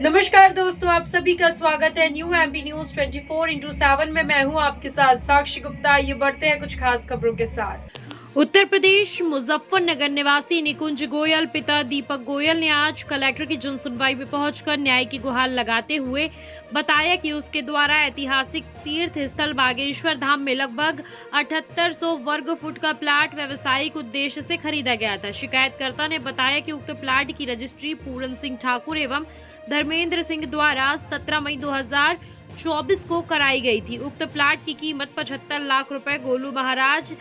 नमस्कार दोस्तों, आप सभी का स्वागत है न्यू एमपी न्यूज 24x7 में। मैं हूं आपके साथ साक्षी गुप्ता। ये बढ़ते हैं कुछ खास खबरों के साथ। उत्तर प्रदेश मुजफ्फरनगर निवासी निकुंज गोयल पिता दीपक गोयल ने आज कलेक्टर की जनसुनवाई में पहुंचकर न्याय की गुहार लगाते हुए बताया कि उसके द्वारा ऐतिहासिक तीर्थ स्थल बागेश्वर धाम में लगभग 7800 वर्ग फुट का प्लाट व्यवसायिक उद्देश्य से खरीदा गया था। शिकायतकर्ता ने बताया कि उक्त प्लाट की रजिस्ट्री पूरन सिंह ठाकुर एवं धर्मेंद्र सिंह द्वारा 17 मई 2024 को कराई गई थी। उक्त प्लाट की कीमत 75 लाख रुपए गोलू महाराज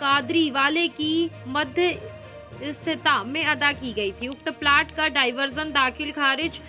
कादरी वाले की मध्य स्थिता में अदा की गई थी। उक्त प्लाट का डाइवर्जन दाखिल खारिज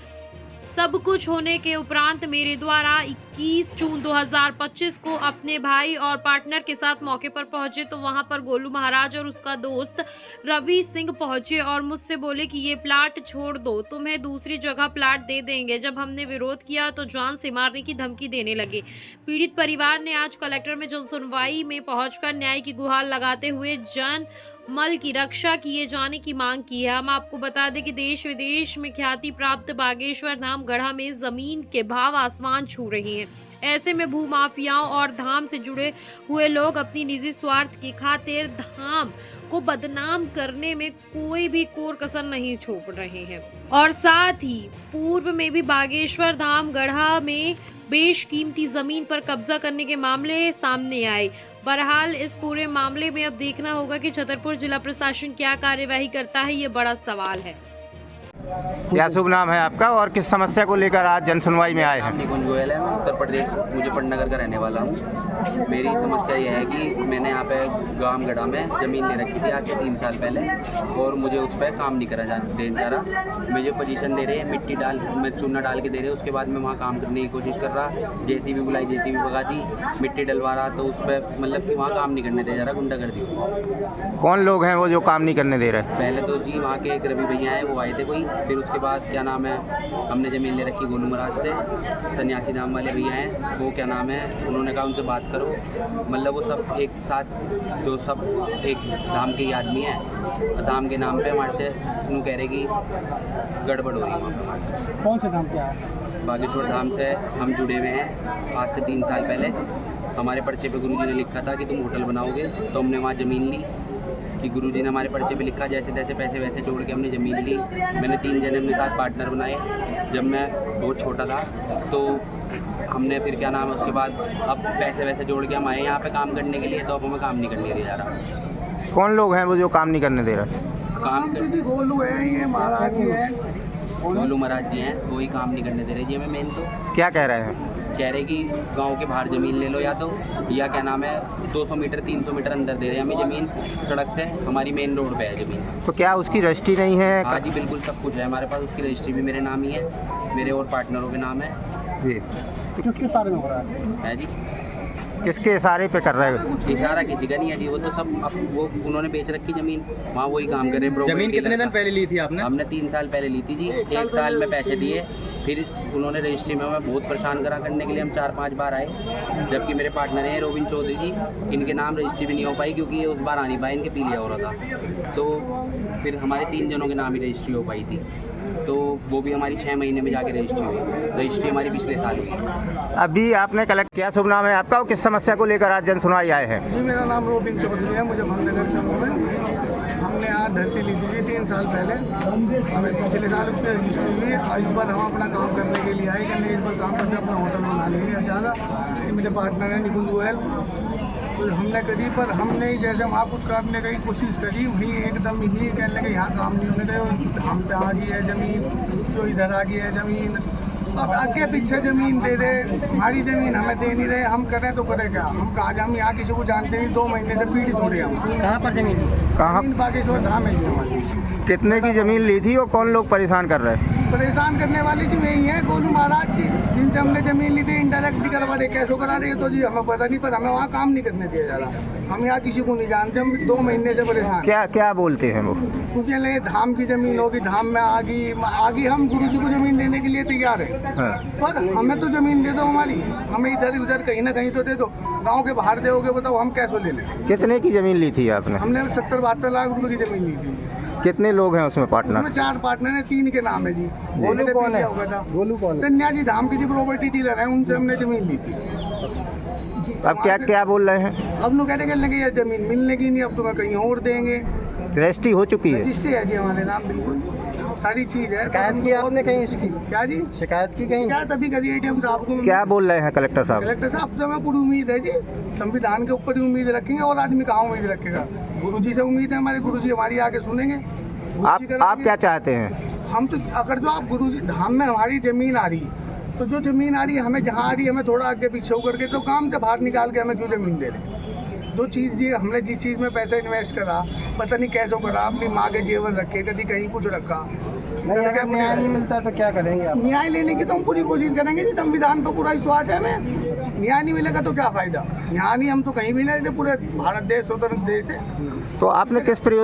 सब कुछ होने के उपरांत मेरे द्वारा 21 जून 2025 को अपने भाई और पार्टनर के साथ मौके पर पहुंचे तो वहां पर गोलू महाराज और उसका दोस्त रवि सिंह पहुंचे और मुझसे बोले कि ये प्लाट छोड़ दो, तुम्हें दूसरी जगह प्लाट दे देंगे। जब हमने विरोध किया तो जान से मारने की धमकी देने लगे। पीड़ित परिवार ने आज कलेक्टर में जनसुनवाई में पहुंचकर न्याय की गुहार लगाते हुए जन मल की रक्षा किए जाने की मांग की है। हम आपको बता दें कि देश विदेश में ख्याति प्राप्त बागेश्वर धाम गढ़ा में जमीन के भाव आसमान छू रही हैं। ऐसे में भूमाफियाओं और धाम से जुड़े हुए लोग अपनी निजी स्वार्थ की खातिर धाम को बदनाम करने में कोई भी कोर कसर नहीं छोड़ रहे हैं और साथ ही पूर्व में भी बागेश्वर धाम गढ़ा में बेशकीमती जमीन पर कब्जा करने के मामले सामने आए। बहरहाल इस पूरे मामले में अब देखना होगा कि छतरपुर जिला प्रशासन क्या कार्यवाही करता है, ये बड़ा सवाल है। क्या शुभ नाम है आपका और किस समस्या को लेकर आज जनसुनवाई में आए हैं? निकुंज गोयल है। मैं उत्तर प्रदेश मुजफ्फरनगर का रहने वाला हूँ। मेरी समस्या यह है कि मैंने यहाँ पे गांव गढ़ा में ज़मीन ले रखी थी आज से 3 साल पहले और मुझे उस पर काम नहीं करा जा रहा। मुझे पोजीशन दे रहे हैं, मिट्टी डाल मैं चूना डाल के दे रहे हैं। उसके बाद मैं वहाँ काम करने की कोशिश कर रहा, जेसीबी बुलाई, जेसीबी भगा दी, मिट्टी डलवा रहा तो उस पर मतलब कि वहाँ काम नहीं करने दे जा रहा, गुंडागर्दी। कौन लोग हैं वो जो काम नहीं करने दे रहे? पहले तो जी वहाँ के एक रवि भैया हैं, वो आए थे कोई। फिर उसके बाद क्या नाम है, हमने ज़मीन ले रखी गोलू महाराज से, सन्यासी नाम वाले भैया हैं, वो क्या नाम है, उन्होंने कहा उनसे बात करो। मतलब वो सब एक साथ जो सब एक धाम के ही आदमी हैं, धाम के नाम पे हमारे से उन्होंने कह रहे कि गड़बड़ हो रही है वहाँ पे। कौन से धाम क्या है? बागेश्वर धाम से हम जुड़े हुए हैं आज से 3 साल पहले। हमारे पर्चे पे गुरुजी ने लिखा था कि तुम होटल बनाओगे, तो हमने वहाँ ज़मीन ली कि गुरुजी ने हमारे पर्चे पे लिखा, जैसे तैसे पैसे वैसे जोड़ के हमने ज़मीन ली। मैंने 3 जने अपने साथ पार्टनर बनाए। जब मैं बहुत छोटा था तो हमने फिर क्या नाम है उसके बाद अब पैसे वैसे जोड़ के हम आए यहाँ पे काम करने के लिए, तो अब हमें काम नहीं करने दिया जा रहा। कौन लोग हैं वो जो काम नहीं करने दे रहे? काम गोलू है, ये महाराज जी है, गोलू महाराज जी हैं, कोई काम नहीं करने दे रहे जी हमें। मेन तो क्या कह रहे हैं? कह रहे कि गांव के बाहर ज़मीन ले लो या क्या नाम है 200 मीटर 300 मीटर अंदर दे रहे हैं हमें ज़मीन सड़क से। हमारी मेन रोड पे है ज़मीन। तो क्या उसकी रजिस्ट्री नहीं है? हाँ जी बिल्कुल सब कुछ है हमारे पास। उसकी रजिस्ट्री भी मेरे नाम ही है, मेरे और पार्टनरों के नाम है जी। किसके सारे में हो रहा है? जी किसके इशारे पे कर रहे हैं? इशारा किसी का नहीं है जी, वो तो सब अब वो उन्होंने बेच रखी ज़मीन, वहाँ वही काम कर रहे हैं। ज़मीन कितने दिन पहले ली थी आपने? हमने 3 साल पहले ली थी जी। 1 साल में पैसे दिए, फिर उन्होंने रजिस्ट्री में हमें बहुत परेशान करा करने के लिए हम 4-5 बार आए। जबकि मेरे पार्टनर हैं रोबिन चौधरी जी, इनके नाम रजिस्ट्री भी नहीं हो पाई क्योंकि ये उस बार आ नहीं पाए, इनके पी लिया हो रहा था। तो फिर हमारे 3 जनों के नाम ही रजिस्ट्री हो पाई थी, तो वो भी हमारी 6 महीने में जाके रजिस्ट्री हुई। रजिस्ट्री हमारी पिछले साल हुई। अभी आपने कलेक्ट क्या शुभ नाम है आपका और किस समस्या को लेकर आज जनसुनवाई आए हैं? जी मेरा नाम रोबिन चौधरी है, मुजफ्फरनगर से हूँ मैं। हमने आज धरती ली थी 3 साल पहले, हमें पिछले साल उसकी रजिस्ट्री हुई। इस बार हम अपना काम करने के लिए आए कि इस बार काम करके अपना होटल बना लेंगे ज़्यादा। मेरे पार्टनर है निकुंज गोयल, तो हमने करी पर हमने जैसे वहाँ कुछ करने की कोशिश करी, वहीं एकदम ही कहने लगे यहाँ काम नहीं होने दे, हम पे आ गई है ज़मीन, जो इधर आ गई है ज़मीन। अब आगे पीछे ज़मीन दे दे, हमारी ज़मीन हमें दे नहीं रहे, हम करें तो करें क्या? हम कहा हम यहाँ किसी को जानते नहीं, 2 महीने से पीड़ित हो रहे हैं हम। कहाँ पर ज़मीन? कहाँ? बागेश्वर धाम है जी हमारी। कितने की ज़मीन ली थी और कौन लोग परेशान कर रहे हैं? परेशान करने वाली जी यही है गोलू महाराज जी, जिनसे हमने ज़मीन ली थी। इंडायरेक्ट भी करवा रहे, कैसे करा रहे तो जी हमें पता नहीं, पर हमें वहाँ काम नहीं करने दिया जा रहा। हम यहाँ किसी को नहीं जानते, हम 2 महीने से परेशान। क्या क्या बोलते हैं वो? क्योंकि ले धाम की ज़मीन होगी, धाम में आगी हम गुरु जी को ज़मीन देने के लिए तैयार है। हाँ। पर हमें तो ज़मीन दे दो हमारी, हमें इधर उधर कहीं ना कहीं तो दे दो। गांव के बाहर दोगे बताओ हम कैसे ले लें? कितने की ज़मीन ली थी आपने? हमने 70-72 लाख रुपए की ज़मीन ली थी। कितने लोग हैं उसमें उसमें पार्टनर? 4 पार्टनर हैं, 3 के नाम है जी। गोलू कौन है? गोलू कौन है? सन्यासी धाम की जी प्रॉपर्टी डीलर है, उनसे हमने जमीन ली थी। अब क्या क्या बोल रहे हैं? अब नु कहते लगे यार जमीन मिलने की नहीं, अब तुम्हें कहीं और देंगे। रजिस्ट्री हो चुकी है? रजिस्ट्री है जी हमारे नाम, बिल्कुल सारी चीज़ है। शिकायत की आपने कहीं इसकी? क्या जी? शिकायत की कहीं? शिकायत अभी करी ATM साहब को। क्या बोल रहे हैं कलेक्टर साहब? कलेक्टर साहब से हमें पूरी उम्मीद है जी, संविधान के ऊपर ही उम्मीद रखेंगे और आदमी कहाँ उम्मीद रखेगा। गुरुजी से उम्मीद है, हमारे गुरुजी हमारी आके सुनेंगे। गुरुजी आप क्या चाहते हैं? हम तो अगर जो आप गुरुजी धाम में हमारी ज़मीन आ रही, तो जो ज़मीन आ रही है हमें, जहाँ आ रही है हमें थोड़ा आगे पीछे होकर के, तो काम से बाहर निकाल के हमें क्यों ज़मीन दे रहे? जो चीज़ जी हमने जिस चीज़ में पैसा इन्वेस्ट करा, पता नहीं कैसे करा, अपनी माँ के जेवर रखे, कभी कहीं कुछ रखा। नहीं, अगर न्याय नहीं मिलता तो क्या करेंगे आप? न्याय लेने की तो हम पूरी कोशिश करेंगे जी, संविधान पर पूरा विश्वास है हमें। न्याय नहीं मिलेगा तो क्या फ़ायदा? न्याय नहीं, हम तो कहीं भी नहीं रहते, पूरे भारत देश स्वतंत्र देश है। तो आपने किस प्रयोजन